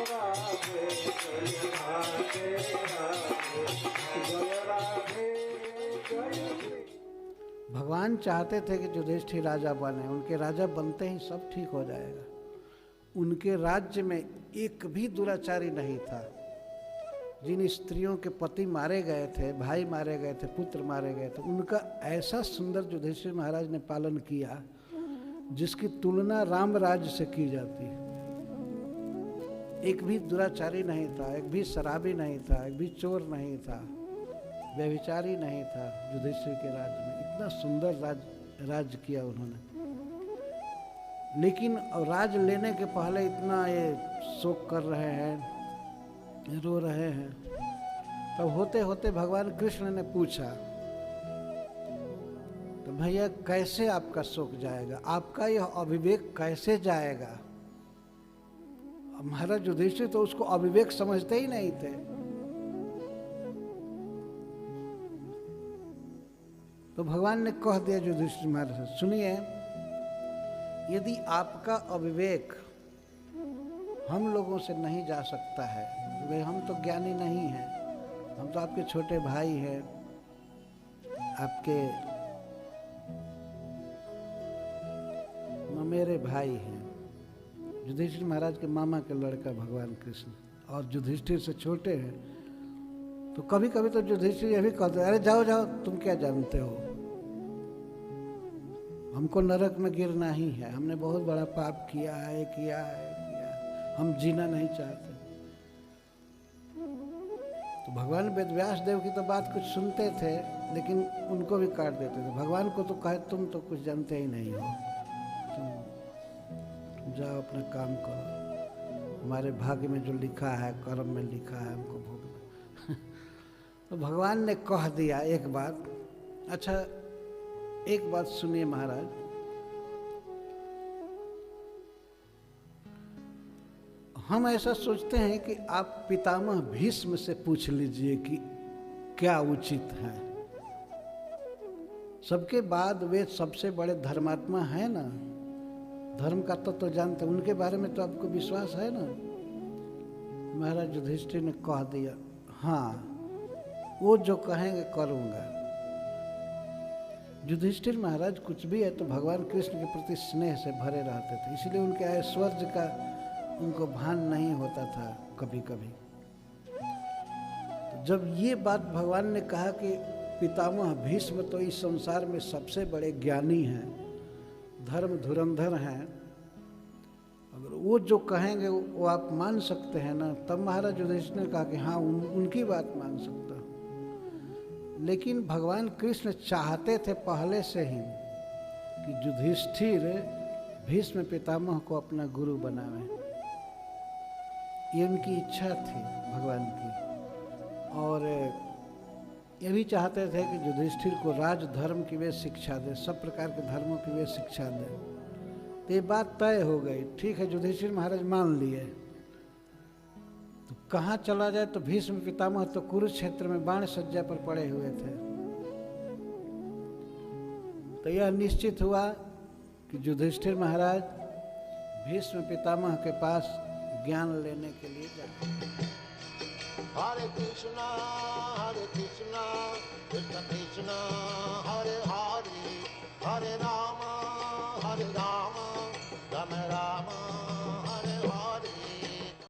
राधे जय राधे राधे जय राधे जय। भगवान चाहते थे कि युधिष्ठिर राजा बने, उनके राजा बनते ही सब ठीक हो जाएगा। उनके राज्य में एक भी दुराचारी नहीं था। जिन स्त्रियों के पति मारे गए थे, भाई मारे गए थे, पुत्र मारे गए थे, उनका ऐसा सुंदर युधिष्ठिर महाराज ने पालन किया जिसकी तुलना राम राज्य से की जाती है। एक भी दुराचारी नहीं था, एक भी शराबी नहीं था, एक भी चोर नहीं था, व्यभिचारी नहीं था। युधिष्ठिर के राज्य में इतना सुंदर राज किया उन्होंने। लेकिन राज लेने के पहले इतना ये शोक कर रहे हैं, रो रहे हैं। तब होते होते भगवान कृष्ण ने पूछा, तो भैया कैसे आपका शोक जाएगा, आपका यह अविवेक कैसे जाएगा? महाराज युधिष्ठिर तो उसको अविवेक समझते ही नहीं थे। तो भगवान ने कह दिया युधिष्ठिर महाराज, सुनिए, यदि आपका अविवेक हम लोगों से नहीं जा सकता है, क्योंकि हम तो ज्ञानी नहीं हैं, हम तो आपके छोटे भाई हैं, आपके मेरे भाई हैं। युधिष्ठिर महाराज के मामा के लड़का भगवान कृष्ण, और युधिष्ठिर से छोटे हैं। तो कभी कभी तो युधिष्ठिर ये भी कहते, अरे जाओ जाओ, तुम क्या जानते हो, हमको नरक में गिरना ही है, हमने बहुत बड़ा पाप किया है, हम जीना नहीं चाहते। तो भगवान वेदव्यास देव की तो बात कुछ सुनते थे, लेकिन उनको भी काट देते थे। भगवान को तो कहे, तुम तो कुछ जानते ही नहीं हो, तुम जाओ अपना काम करो, हमारे भाग्य में जो लिखा है, कर्म में लिखा है, हमको भोगना। तो भगवान ने कह दिया एक बात। अच्छा, एक बात सुनिए महाराज, हम ऐसा सोचते हैं कि आप पितामह भीष्म से पूछ लीजिए कि क्या उचित है। सबके बाद वे सबसे बड़े धर्मात्मा हैं ना, धर्म का तो जानते, उनके बारे में तो आपको विश्वास है ना। महाराज युधिष्ठिर ने कह दिया, हाँ वो जो कहेंगे करूँगा। युधिष्ठिर महाराज कुछ भी है तो भगवान कृष्ण के प्रति स्नेह से भरे रहते थे, इसलिए उनके ऐश्वर्य का उनको भान नहीं होता था कभी कभी। तो जब ये बात भगवान ने कहा कि पितामह भीष्म तो इस संसार में सबसे बड़े ज्ञानी हैं, धर्म धुरंधर हैं, अगर वो जो कहेंगे वो आप मान सकते हैं ना, तब महाराज युधिष्ठिर ने कहा कि हाँ उनकी बात मान सकता हूँ। लेकिन भगवान कृष्ण चाहते थे पहले से ही कि युधिष्ठिर भीष्म पितामह को अपना गुरु बनावे, ये उनकी इच्छा थी भगवान की। और ये भी चाहते थे कि युधिष्ठिर को राजधर्म की वे शिक्षा दे, सब प्रकार के धर्मों की वे शिक्षा दे। तो ये बात तय हो गई, ठीक है, युधिष्ठिर महाराज मान लिए। तो कहाँ चला जाए, तो भीष्म पितामह तो कुरुक्षेत्र में बाण सज्जा पर पड़े हुए थे। तो यह निश्चित हुआ कि युधिष्ठिर महाराज भीष्म पितामह के पास ज्ञान लेने के लिए जाए। हरे कृष्णा कृष्ण कृष्ण हरे हरे, हरे राम राम राम